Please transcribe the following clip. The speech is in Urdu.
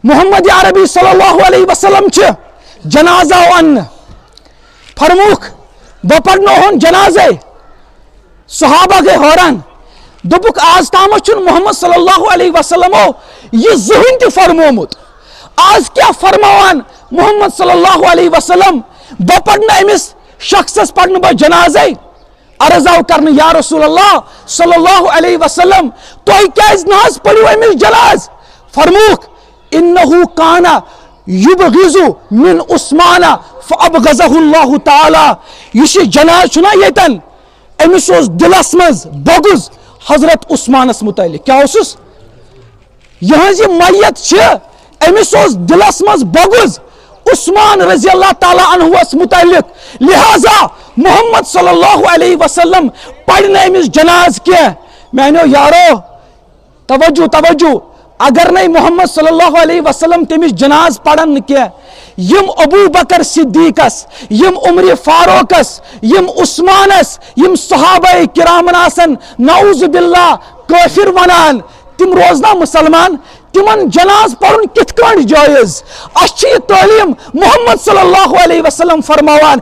محمد عربی صلی اللہ علیہ وسلم جنازہ ان فرموک بہ پڑنو ہون جنازے صحابہ گئے حیران دپک آز تام محمد صلی اللہ علیہ وسلم یہ زہن تہ فرمومت آز کیا فرماوان محمد صلی اللہ علیہ وسلم بہ پڑن امس شخصس پڑن بہ جنازے عرض آو کرنے یا رسول اللہ صلی اللہ علیہ وسلم تو کیاز ناز پڑھو امس جناز فرموک انہو کانا یبغض من عثمان فابغضہ اللہ تعالی یہ جناز چھنا یتن امس دلس مز بغض حضرت عثمانس متعلق کیا اسس یہ میت امس دلس مز بغض عثمان رضی اللہ تعالی عنہ متعلق لہذا محمد صلی اللہ علیہ وسلم پڑھنے امس جناز کی میانو یارو توجہ توجہ اگر نہیں محمد صلی اللہ علیہ وسلم تمس جناز پڑھن کی یم ابو بکر صدیقس یم عمر فاروقس یم عثمانس یم صحابہ کرامن آسن نعوذ باللہ کافر ونان تم روزنا مسلمان تمن جناز پڑھن کت کن جائز اچھی تعلیم محمد صلی اللہ علیہ وسلم فرماوان